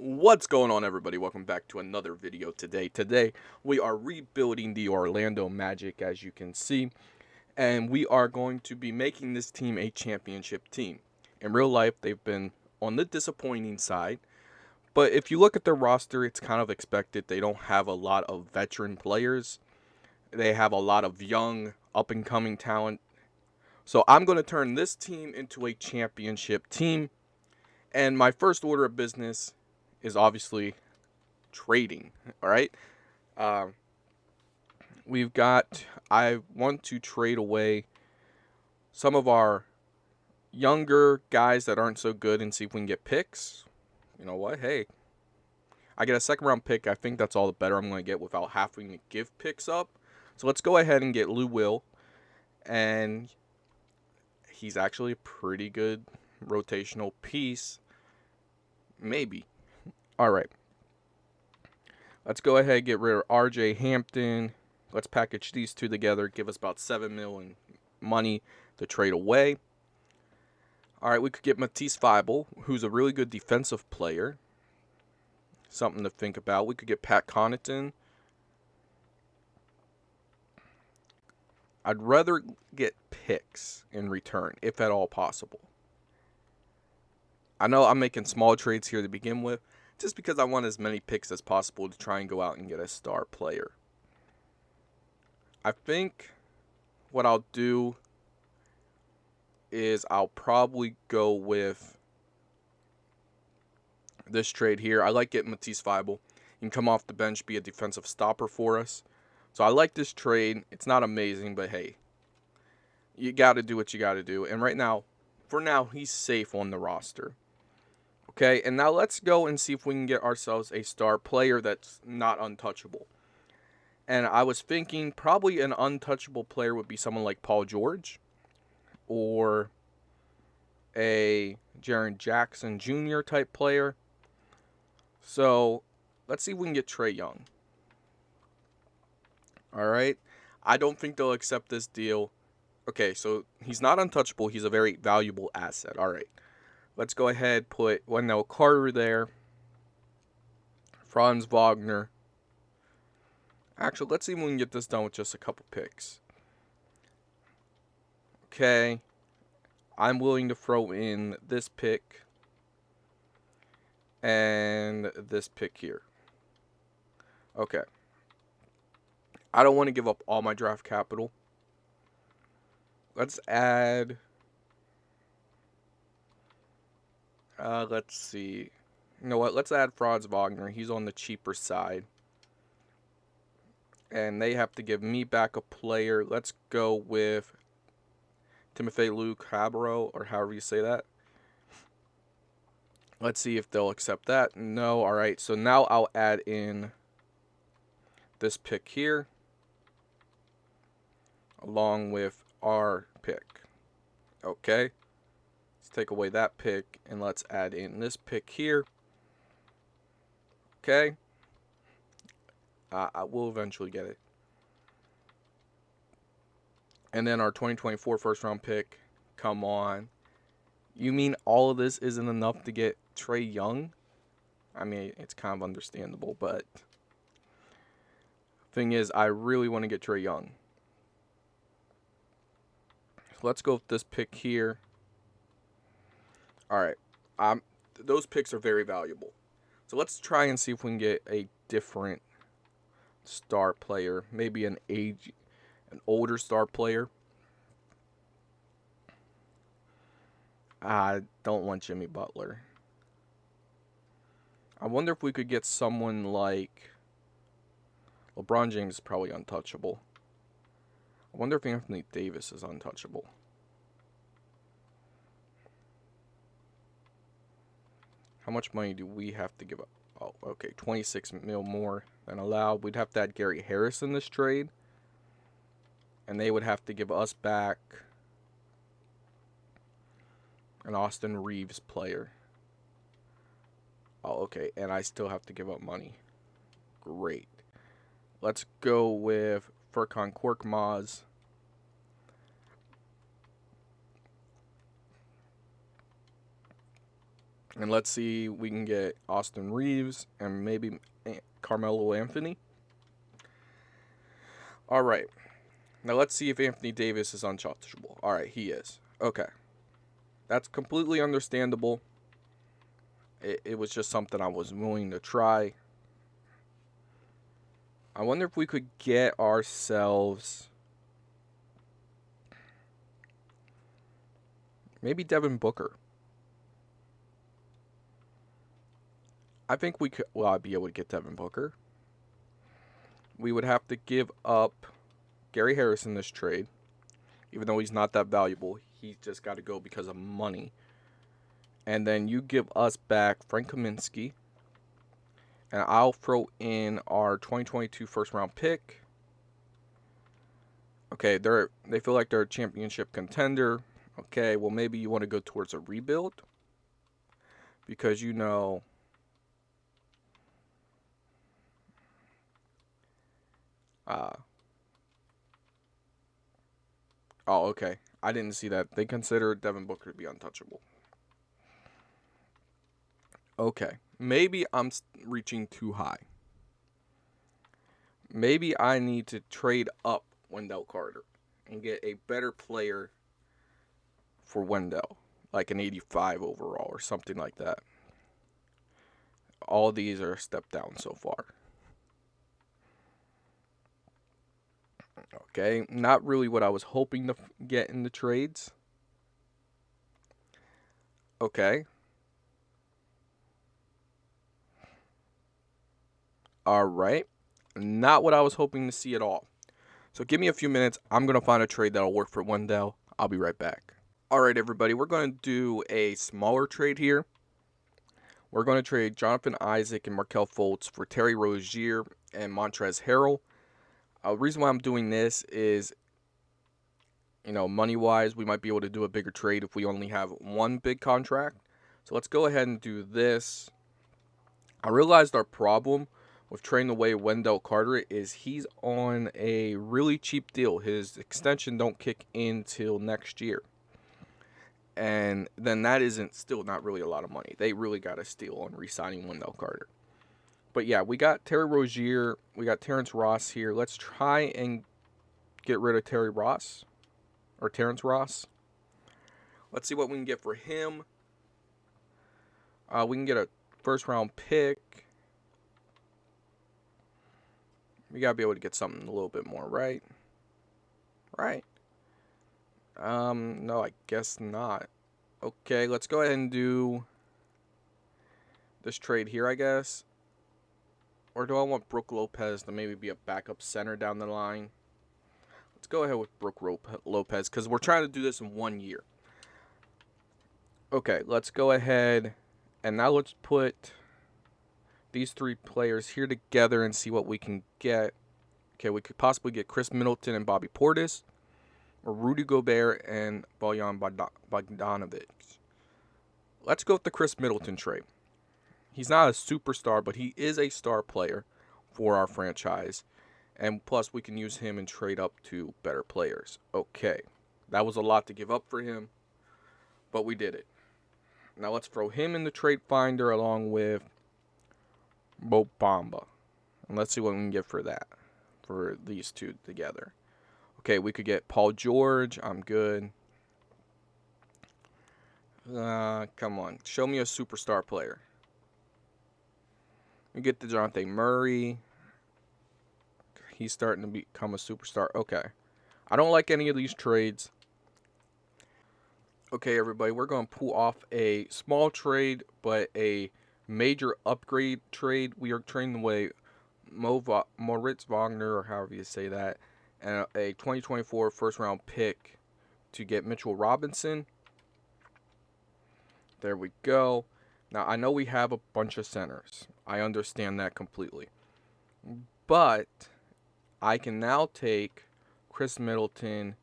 What's going on, everybody? Welcome back to another video today. Today, we are rebuilding the Orlando Magic, as you can see, and we are going to be making this team a championship team. In real life, they've been on the disappointing side, but if you look at their roster, it's kind of expected. They don't have a lot of veteran players. They have a lot of young, up-and-coming talent. So I'm going to turn this team into a championship team, and my first order of business is obviously trading. All right. Uh, I want to trade away some of our younger guys that aren't so good and see if we can get picks. You know what? Hey, I get a second round pick. I think that's all the better I'm going to get without having to give picks up. So let's go ahead and get Lou Will. And he's actually a pretty good rotational piece. Maybe. All right. Let's go ahead and get rid of RJ Hampton. Let's package these two together. Give us about $7 million in money to trade away. All right, we could get Matisse Thybulle, who's a really good defensive player. Something to think about. We could get Pat Connaughton. I'd rather get picks in return, if at all possible. I know I'm making small trades here to begin with, just because I want as many picks as possible to try and go out and get a star player. I think what I'll do is I'll probably go with this trade here. I like getting Matisse Thybulle. He can come off the bench, be a defensive stopper for us. So I like this trade. It's not amazing, but hey, you got to do what you got to do. And right now, for now, he's safe on the roster. Okay, and now let's go and see if we can get ourselves a star player that's not untouchable. And I was thinking probably an untouchable player would be someone like Paul George or a Jaren Jackson Jr. type player. So let's see if we can get Trae Young. All right. I don't think they'll accept this deal. Okay, so he's not untouchable. He's a very valuable asset. All right. Let's go ahead, put Wendell Carter there. Franz Wagner. Actually, let's see if we can get this done with just a couple picks. Okay. I'm willing to throw in this pick and this pick here. Okay. I don't want to give up all my draft capital. Let's add... let's see. You know what? Let's add Franz Wagner. He's on the cheaper side. And they have to give me back a player. Let's go with Timothy Luke Cabarro, or however you say that. Let's see if they'll accept that. No. All right. So now I'll add in this pick here along with our pick. Okay. Let's take away that pick and let's add in this pick here. Okay. I will eventually get it. And then our 2024 first round pick. Come on. You mean all of this isn't enough to get Trae Young? I mean, it's kind of understandable, but thing is, I really want to get Trae Young. So let's go with this pick here. All right. Those picks are very valuable. So let's try and see if we can get a different star player, maybe an older star player. I don't want Jimmy Butler. I wonder if we could get someone like LeBron James is probably untouchable. I wonder if Anthony Davis is untouchable. How much money do we have to give up? Oh, okay, 26 mil more than allowed. We'd have to add Gary Harris in this trade. And they would have to give us back an Austin Reeves player. Oh, okay, and I still have to give up money. Great. Let's go with Furkan Korkmaz. And let's see, we can get Austin Reeves and maybe Carmelo Anthony. All right. Now let's see if Anthony Davis is untouchable. All right, he is. Okay. That's completely understandable. It was just something I was willing to try. I wonder if we could get ourselves maybe Devin Booker. I think we could. Well, I'd be able to get Devin Booker. We would have to give up Gary Harris in this trade, even though he's not that valuable. He's just got to go because of money. And then you give us back Frank Kaminsky. And I'll throw in our 2022 first round pick. Okay, they feel like they're a championship contender. Okay, well maybe you want to go towards a rebuild. Because oh, okay. I didn't see that. They consider Devin Booker to be untouchable. Okay. Maybe I'm reaching too high. Maybe I need to trade up Wendell Carter and get a better player for Wendell, like an 85 overall or something like that. All these are a step down so far. Okay, not really what I was hoping to get in the trades. Okay. All right. Not what I was hoping to see at all. So give me a few minutes. I'm going to find a trade that'll work for Wendell. I'll be right back. All right, everybody. We're going to do a smaller trade here. We're going to trade Jonathan Isaac and Markelle Fultz for Terry Rozier and Montrezl Harrell. The reason why I'm doing this is, money-wise, we might be able to do a bigger trade if we only have one big contract. So let's go ahead and do this. I realized our problem with trading away Wendell Carter is he's on a really cheap deal. His extension don't kick in till next year. And then that isn't still not really a lot of money. They really got a steal on re-signing Wendell Carter. But yeah, we got Terry Rozier. We got Terrence Ross here. Let's try and get rid of Terrence Ross. Let's see what we can get for him. We can get a first round pick. We got to be able to get something a little bit more, right? Right. No, I guess not. Okay, let's go ahead and do this trade here, I guess. Or do I want Brook Lopez to maybe be a backup center down the line? Let's go ahead with Brook Lopez because we're trying to do this in 1 year. Okay, let's go ahead and now let's put these three players here together and see what we can get. Okay, we could possibly get Chris Middleton and Bobby Portis, or Rudy Gobert and Bojan Bogdanovic. Let's go with the Chris Middleton trade. He's not a superstar, but he is a star player for our franchise. And plus, we can use him and trade up to better players. Okay, that was a lot to give up for him, but we did it. Now let's throw him in the trade finder along with Mo Bamba. And let's see what we can get for that, for these two together. Okay, we could get Paul George. I'm good. Come on. Show me a superstar player. We get DeJounte Murray. He's starting to become a superstar. Okay. I don't like any of these trades. Okay, everybody. We're going to pull off a small trade, but a major upgrade trade. We are trading away Moritz Wagner, or however you say that, and a 2024 first-round pick to get Mitchell Robinson. There we go. Now, I know we have a bunch of centers. I understand that completely. But I can now take Chris Middleton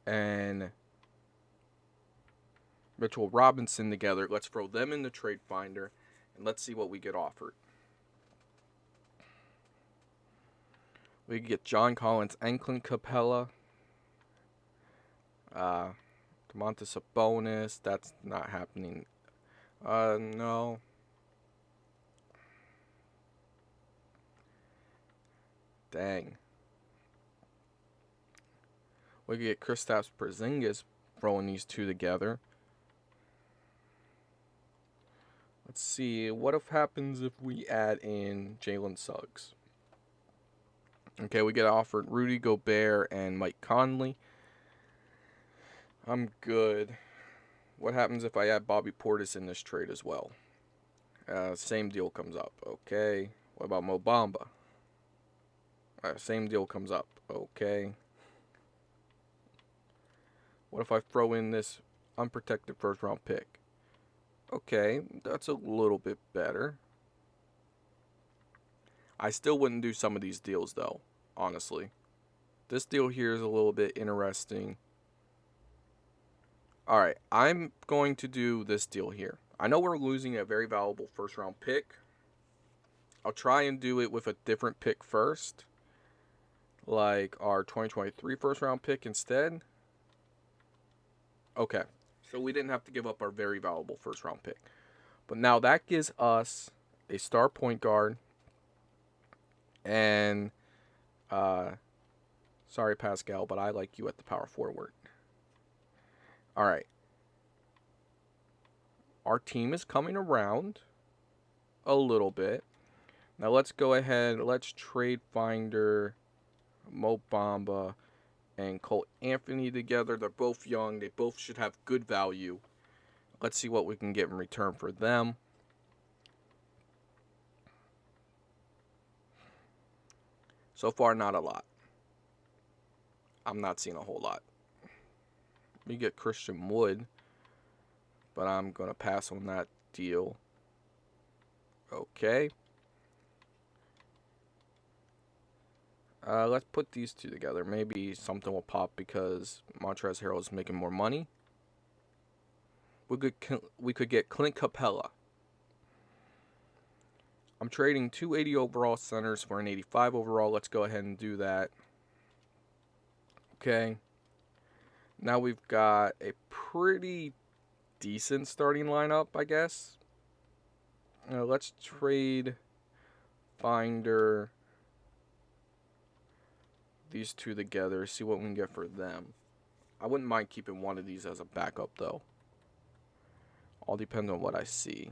and Mitchell Robinson together. Let's throw them in the trade finder, and let's see what we get offered. We can get John Collins and Clint Capella. Domantas Sabonis. That's not happening. No. Dang. We could get Kristaps Porzingis throwing these two together. Let's see. What if happens if we add in Jalen Suggs? Okay, we get offered Rudy Gobert and Mike Conley. I'm good. What happens if I add Bobby Portis in this trade as well? Same deal comes up. Okay. What about Mo Bamba? Same deal comes up. Okay. What if I throw in this unprotected first round pick? Okay, that's a little bit better. I still wouldn't do some of these deals though, honestly. This deal here is a little bit interesting. Alright, I'm going to do this deal here. I know we're losing a very valuable first round pick. I'll try and do it with a different pick first. Like our 2023 first round pick instead. Okay, so we didn't have to give up our very valuable first round pick. But now that gives us a star point guard. And, sorry Pascal, but I like you at the power forward. Alright. Our team is coming around a little bit. Now let's go ahead. Let's trade Finder, Mo Bamba, and Cole Anthony together. They're both young. They both should have good value. Let's see what we can get in return for them. So far, not a lot. I'm not seeing a whole lot. We get Christian Wood, but I'm going to pass on that deal. Okay. Let's put these two together. Maybe something will pop because Montrezl Harrell is making more money. We could get Clint Capella. I'm trading 280 overall centers for an 85 overall. Let's go ahead and do that. Okay. Now we've got a pretty decent starting lineup, I guess. Let's trade Finder, these two together, see what we can get for them. I wouldn't mind keeping one of these as a backup, though. All depends on what I see.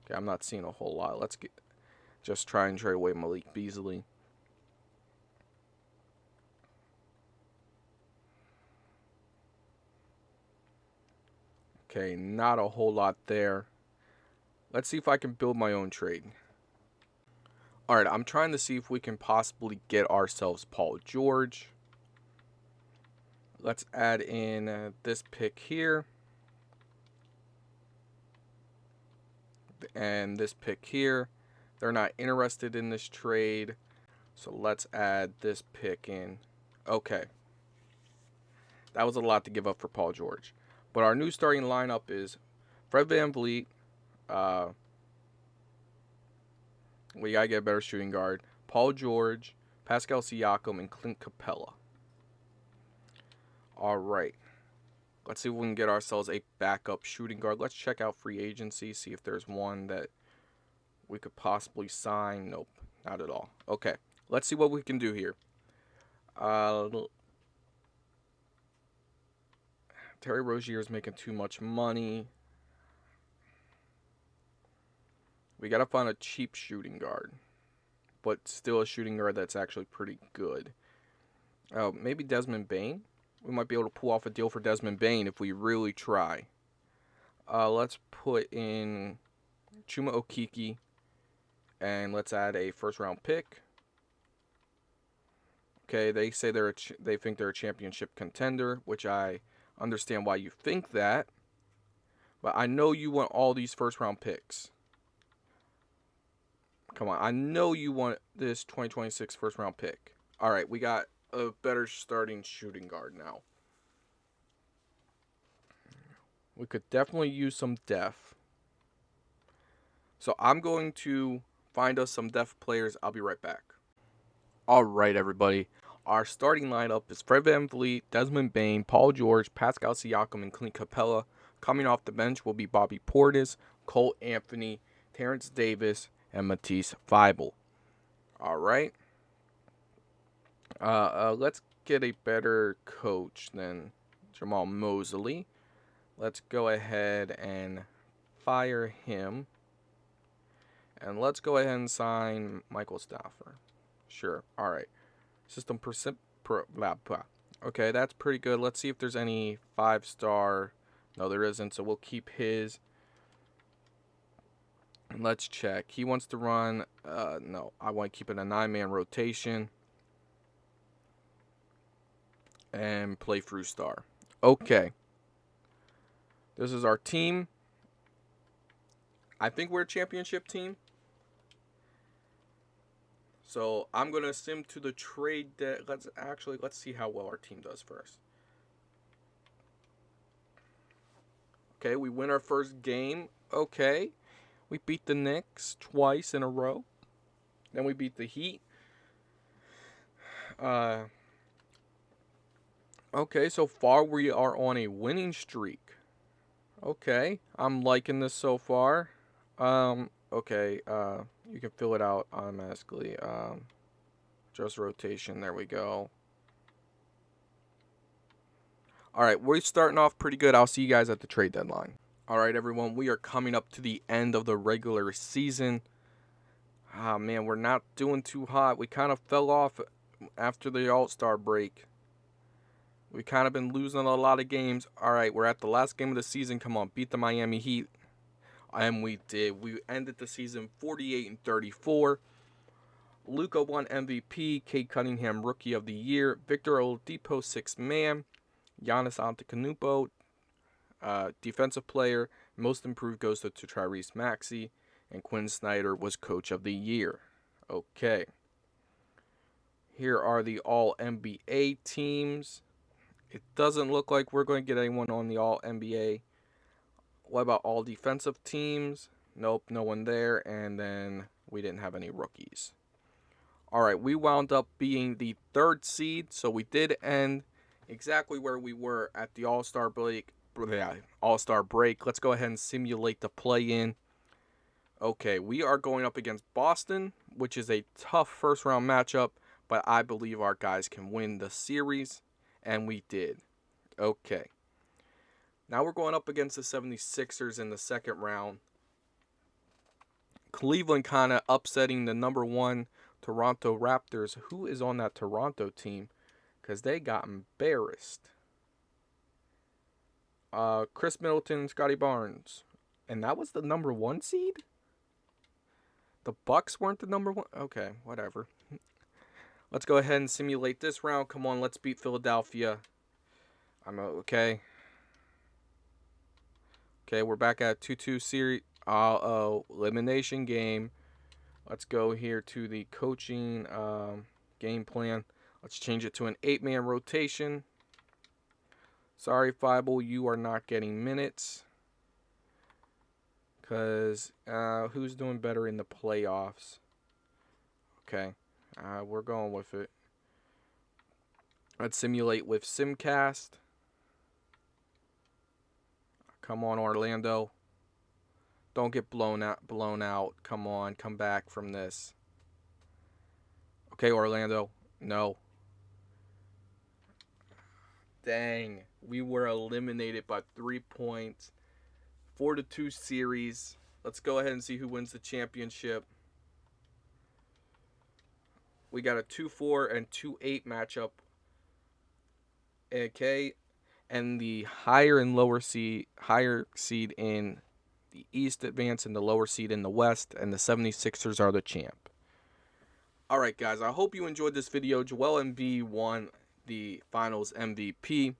Okay, I'm not seeing a whole lot. Let's just try and trade away Malik Beasley. Okay, not a whole lot there. Let's see if I can build my own trade. Alright, I'm trying to see if we can possibly get ourselves Paul George. Let's add in this pick here. And this pick here. They're not interested in this trade. So let's add this pick in. Okay. That was a lot to give up for Paul George. But our new starting lineup is Fred VanVleet. We got to get a better shooting guard. Paul George, Pascal Siakam, and Clint Capella. All right. Let's see if we can get ourselves a backup shooting guard. Let's check out free agency, see if there's one that we could possibly sign. Nope, not at all. Okay, let's see what we can do here. Terry Rozier is making too much money. We got to find a cheap shooting guard, but still a shooting guard that's actually pretty good. Oh, maybe Desmond Bane? We might be able to pull off a deal for Desmond Bane if we really try. Let's put in Chuma Okeke, and let's add a first-round pick. Okay, they say they think they're a championship contender, which I understand why you think that. But I know you want all these first-round picks. Come on, I know you want this 2026 first-round pick. All right, we got a better starting shooting guard now. We could definitely use some depth. So I'm going to find us some depth players. I'll be right back. All right, everybody. Our starting lineup is Fred VanVleet, Desmond Bane, Paul George, Pascal Siakam, and Clint Capella. Coming off the bench will be Bobby Portis, Cole Anthony, Terrence Davis, and Matisse Thybulle. All right. Let's get a better coach than Jamal Mosley. Let's go ahead and fire him. And let's go ahead and sign Michael Stafford. Sure. All right. System percent. Blah, blah. Okay, that's pretty good. Let's see if there's any 5-star. No, there isn't. So we'll keep his. And let's check. He wants to run. No, I want to keep it a 9-man rotation. And play through star. Okay. This is our team. I think we're a championship team. So I'm going to sim to the trade. Let's see how well our team does first. Okay, we win our first game. Okay. We beat the Knicks twice in a row. Then we beat the Heat. Okay, so far we are on a winning streak. Okay, I'm liking this so far. Okay, you can fill it out automatically. Just rotation, there we go. Alright, we're starting off pretty good. I'll see you guys at the trade deadline. Alright, everyone, we are coming up to the end of the regular season. Ah, man, we're not doing too hot. We kind of fell off after the All-Star break. We kind of been losing a lot of games. All right, we're at the last game of the season. Come on, beat the Miami Heat. And we did. We ended the season 48-34. Luka won MVP. Cade Cunningham, Rookie of the Year. Victor Oladipo, 6th man. Giannis Antetokounmpo, Defensive Player. Most Improved goes to Tyrese Maxey. And Quinn Snyder was Coach of the Year. Okay. Here are the All-NBA teams. It doesn't look like we're going to get anyone on the All-NBA. What about all defensive teams? Nope, no one there. And then we didn't have any rookies. All right, we wound up being the 3rd seed. So we did end exactly where we were at the All-Star break. Let's go ahead and simulate the play-in. Okay, we are going up against Boston, which is a tough first-round matchup. But I believe our guys can win the series. And we did. Okay. Now we're going up against the 76ers in the 2nd round. Cleveland kind of upsetting the #1 Toronto Raptors. Who is on that Toronto team? Because they got embarrassed. Chris Middleton, Scotty Barnes. And that was the #1 seed? The Bucks weren't the #1? Okay, whatever. Let's go ahead and simulate this round. Come on, let's beat Philadelphia. I'm okay. Okay, we're back at 2-2 series. Elimination game. Let's go here to the coaching game plan. Let's change it to an 8-man rotation. Sorry, Thybulle, you are not getting minutes. Because who's doing better in the playoffs? Okay. We're going with it. Let's simulate with Simcast. Come on, Orlando. Don't get blown out. Come on, come back from this. Okay, Orlando. No. Dang. We were eliminated by 3 points. 4-2 series. Let's go ahead and see who wins the championship. We got a 2-4 and 2-8 matchup. Okay. And the higher seed in the East advance and the lower seed in the West. And the 76ers are the champ. Alright, guys. I hope you enjoyed this video. Joel Embiid won the Finals MVP.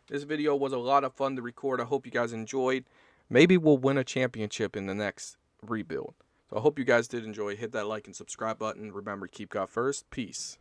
This video was a lot of fun to record. I hope you guys enjoyed. Maybe we'll win a championship in the next rebuild. So I hope you guys did enjoy. Hit that like and subscribe button. Remember, keep God first. Peace.